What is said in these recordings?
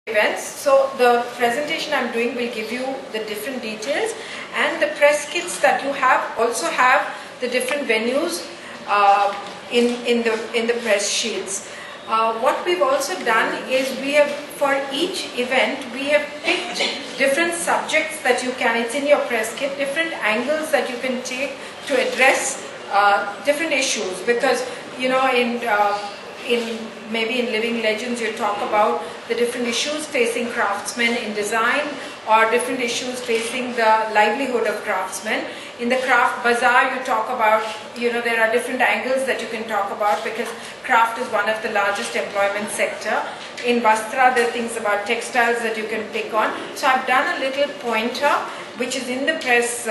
events. So the presentation I'm doing will give you the different details, and the press kits that you have also have the different venues in the press sheets. What we've also done is we have, for each event, we have picked different subjects that you can, it's in your press kit, different angles that you can take to address different issues, because you know maybe in Living Legends you talk about the different issues facing craftsmen in design, or different issues facing the livelihood of craftsmen. In the Craft Bazaar you talk about, you know, there are different angles that you can talk about, because craft is one of the largest employment sector. In Vastra there are things about textiles that you can pick on. So I've done a little pointer which is in the press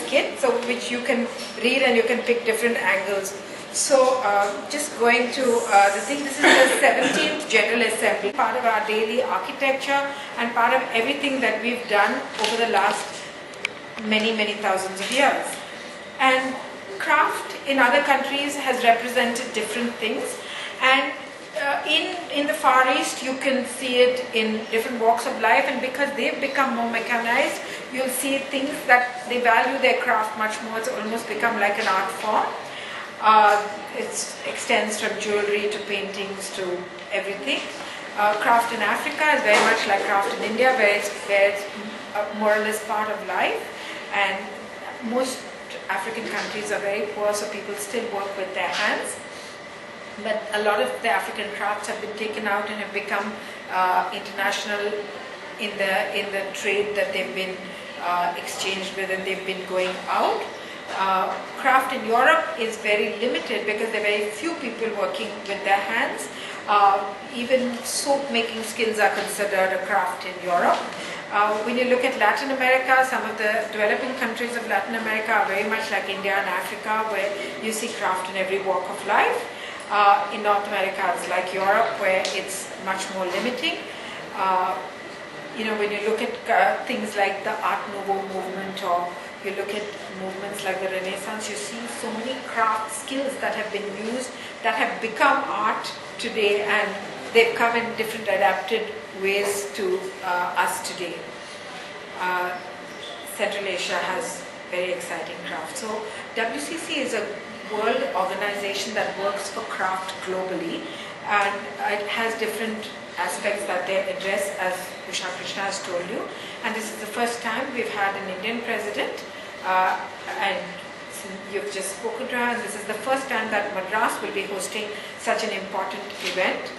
kit, so which you can read and you can pick different angles. So just going to the thing, this is the 17th General Assembly, part of our daily architecture and part of everything that we've done over the last many thousands of years. And craft in other countries has represented different things, and in the Far East you can see it in different walks of life, and because they've become more mechanized, you'll see things that they value their craft much more. It's almost become like an art form. It extends from jewelry to paintings to everything. Craft in Africa is very much like craft in India, where it's more or less part of life, and most African countries are very poor, so people still work with their hands. But a lot of the African crafts have been taken out and have become international in the trade that they've been exchanged with, and they've been going out. Craft in Europe is very limited because there are very few people working with their hands. Even soap making skills are considered a craft in Europe. When you look at Latin America, some of the developing countries of Latin America are very much like India and Africa, where you see craft in every walk of life. In North America, it's like Europe, where it's much more limiting. You know, when you look at things like the Art Nouveau movement, or you look at movements like the Renaissance, you see so many craft skills that have been used, that have become art today, and they've come in different adapted ways to us today. Central Asia has very exciting craft. So WCC is a world organization that works for craft globally, and it has different aspects that they address, as Usha Krishna has told you. And this is the first time we've had an Indian president, and you've just spoken to her, and this is the first time that Madras will be hosting such an important event.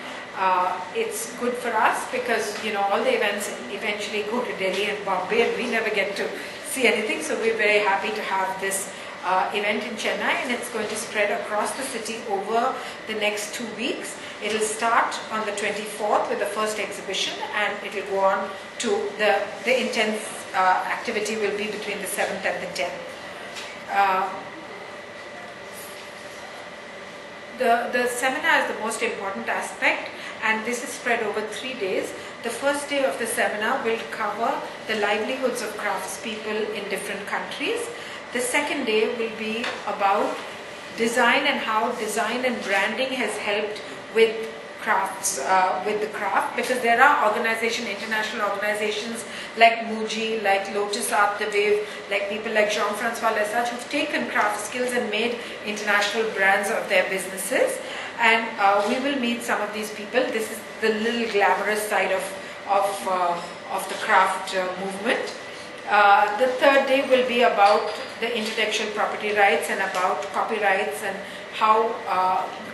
It's good for us because, you know, all the events eventually go to Delhi and Bombay, and we never get to see anything. So we're very happy to have this event in Chennai, and it's going to spread across the city over the next 2 weeks. It will start on the 24th with the first exhibition, and it will go on to the intense activity will be between the 7th and the 10th. The seminar is the most important aspect, and this is spread over 3 days. The first day of the seminar will cover the livelihoods of craftspeople in different countries. The second day will be about design and how design and branding has helped with crafts, with the craft, because there are international organizations like Muji, like Lotus Art de Wave, like people like Jean-Francois Lesage, who've taken craft skills and made international brands of their businesses. And we will meet some of these people. This is the little glamorous side of the craft movement. The third day will be about the intellectual property rights and about copyrights, and how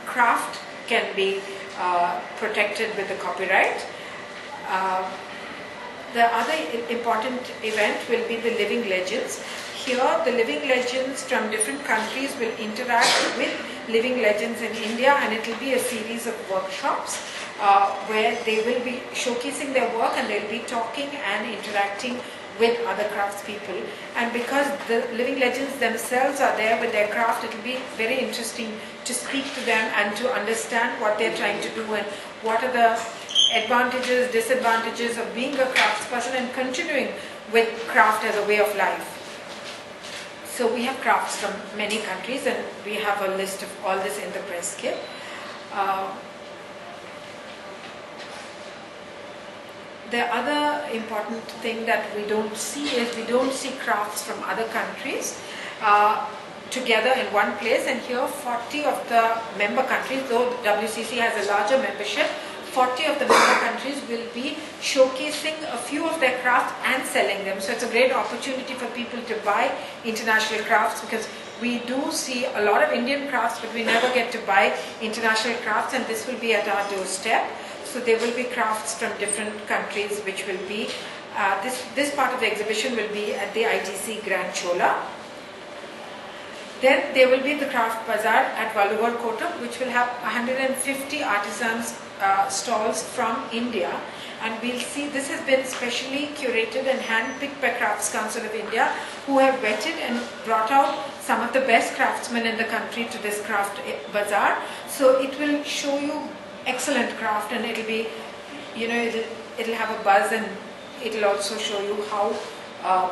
craft can be protected with the copyright. The other important event will be the Living Legends. Here, the Living Legends from different countries will interact with Living Legends in India, and it will be a series of workshops where they will be showcasing their work, and they'll be talking and interacting with other craftspeople. And because the Living Legends themselves are there with their craft, it will be very interesting to speak to them and to understand what they're trying to do, and what are the advantages, disadvantages of being a craftsperson and continuing with craft as a way of life. So we have crafts from many countries, and we have a list of all this in the press kit. The other important thing that we don't see is we don't see crafts from other countries together in one place, and here 40 of the member countries, though WCC has a larger membership, 40 of the member countries will be showcasing a few of their crafts and selling them. So it's a great opportunity for people to buy international crafts, because we do see a lot of Indian crafts, but we never get to buy international crafts, and this will be at our doorstep. So there will be crafts from different countries which will be, this part of the exhibition will be at the ITC Grand Chola. Then there will be the Craft Bazaar at Valluvar Kotam, which will have 150 artisans stalls from India. And we'll see, this has been specially curated and hand-picked by Crafts Council of India, who have vetted and brought out some of the best craftsmen in the country to this Craft Bazaar. So it will show you excellent craft, and it'll be, you know, it'll have a buzz, and it'll also show you how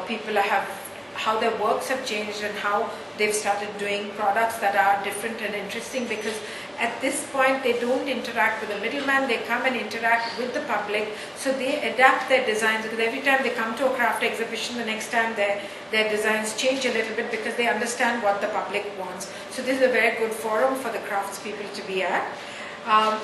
people have, how their works have changed and how they've started doing products that are different and interesting, because at this point they don't interact with the middleman, they come and interact with the public, so they adapt their designs, because every time they come to a craft exhibition, the next time their designs change a little bit because they understand what the public wants. So this is a very good forum for the crafts people to be at.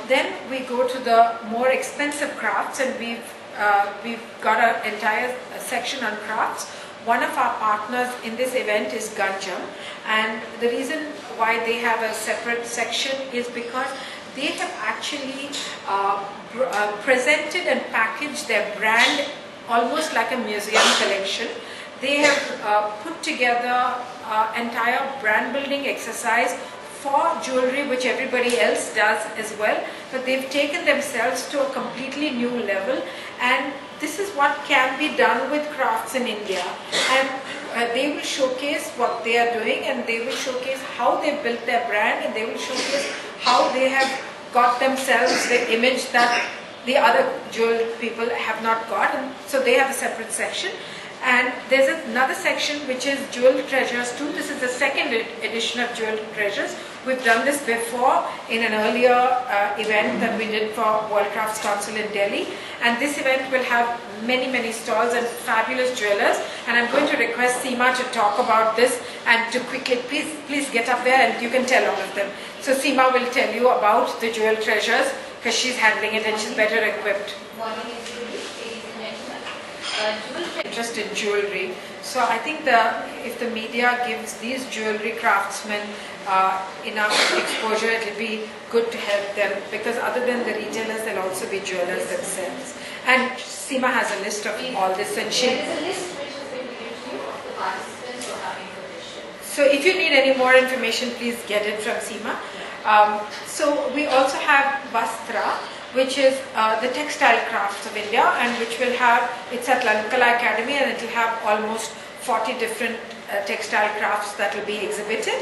Then we go to the more expensive crafts, and we've got an entire section on crafts. One of our partners in this event is Ganjam, and the reason why they have a separate section is because they have actually presented and packaged their brand almost like a museum collection. They have put together an entire brand building exercise for jewelry, which everybody else does as well, but they've taken themselves to a completely new level, and this is what can be done with crafts in India. And they will showcase what they are doing, and they will showcase how they built their brand, and they will showcase how they have got themselves the image that the other jewel people have not got, and so they have a separate section. And there's another section which is Jewel Treasures too. This is the second edition of Jewel Treasures. We've done this before in an earlier event that we did for World Crafts Council in Delhi. And this event will have many stalls and fabulous jewelers. And I'm going to request Seema to talk about this, and to quickly, please get up there and you can tell all of them. So Seema will tell you about the Jewel Treasures, because she's handling it and she's better equipped. Morning everybody, ladies and gentlemen. Interest in jewelry. So I think if the media gives these jewelry craftsmen enough exposure, it will be good to help them, because other than the retailers, there will also be jewelers themselves. And Seema has a list of all this, and she... There is a list which has been given to you of the participants who are having permission. So if you need any more information, please get it from Seema. So we also have Vastra, which is the textile crafts of India, and which will have, it's at Lalit Kala Academy, and it will have almost 40 different textile crafts that will be exhibited.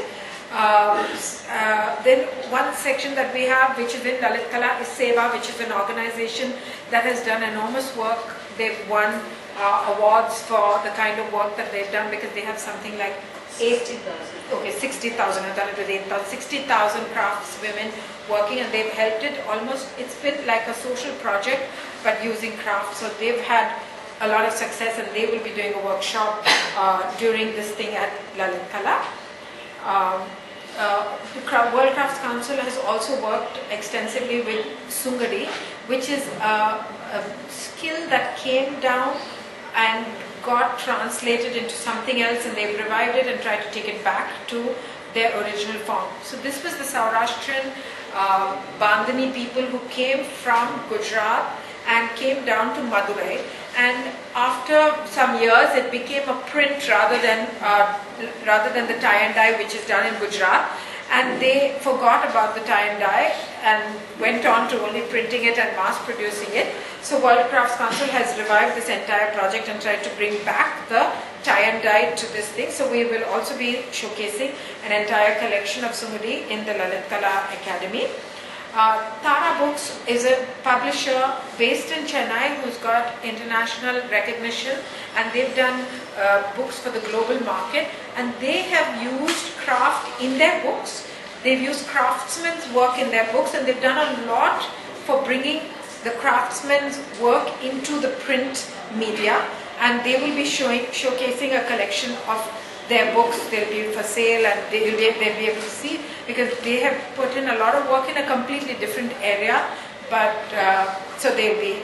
Then one section that we have, which is in Lalit Kala, is Seva, which is an organization that has done enormous work. They've won awards for the kind of work that they've done, because they have something like 60,000. Okay, 60,000. I thought it was 8,000. 60,000 crafts women working, and they've helped it almost. It's been like a social project, but using crafts. So they've had a lot of success, and they will be doing a workshop during this thing at Lalit Kala. The World Crafts Council has also worked extensively with Sungadi, which is a skill that came down and got translated into something else, and they've revived it and tried to take it back to their original form. So this was the Saurashtrian Bandhani people who came from Gujarat and came down to Madurai, and after some years it became a print rather than the tie and dye, which is done in Gujarat, and they forgot about the tie and dye and went on to only printing it and mass producing it. So World Crafts Council has revived this entire project and tried to bring back the tie and dye to this thing. So we will also be showcasing an entire collection of Sungadi in the Lalit Kala Academy. Tara Books is a publisher based in Chennai who's got international recognition, and they've done books for the global market, and they have used craft in their books. They've used craftsmen's work in their books, and they've done a lot for bringing the craftsmen's work into the print media, and they will be showcasing a collection of their books. They'll be for sale, and they'll be able to see, because they have put in a lot of work in a completely different area. But so they'll be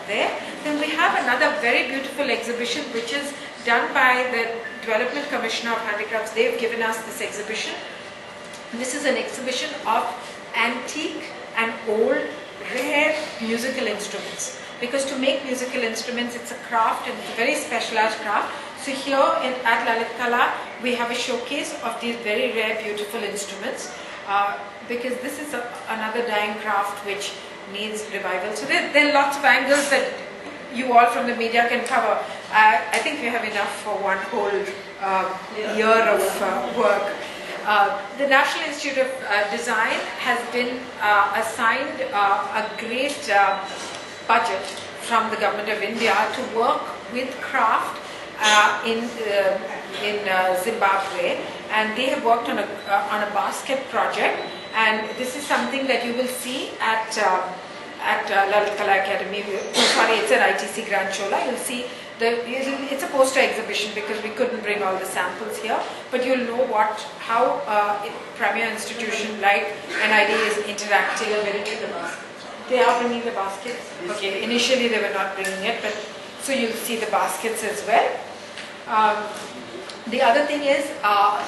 there. Then we have another very beautiful exhibition which is done by the Development Commissioner of Handicrafts. They've given us this exhibition. This is an exhibition of antique and old rare musical instruments, because to make musical instruments, it's a craft, and it's a very specialized craft. So here at Lalit Kala, we have a showcase of these very rare, beautiful instruments, because this is another dying craft which needs revival. So there are lots of angles that you all from the media can cover. I think we have enough for one whole year of work. The National Institute of Design has been assigned a great budget from the Government of India to work with craft in Zimbabwe, and they have worked on a basket project, and this is something that you will see at Lalit Kala Academy. Sorry, it's at ITC Grand Chola. You'll see it's a poster exhibition because we couldn't bring all the samples here, but you'll know how premier institution like NID is interacting. They are bringing the baskets. Okay, initially they were not bringing it, but so you'll see the baskets as well. The other thing is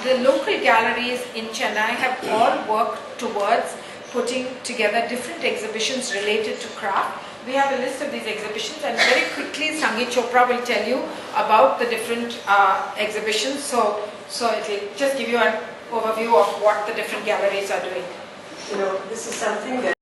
the local galleries in Chennai have all worked towards putting together different exhibitions related to craft. We have a list of these exhibitions, and very quickly Sangeet Chopra will tell you about the different exhibitions. So it will just give you an overview of what the different galleries are doing. This is something that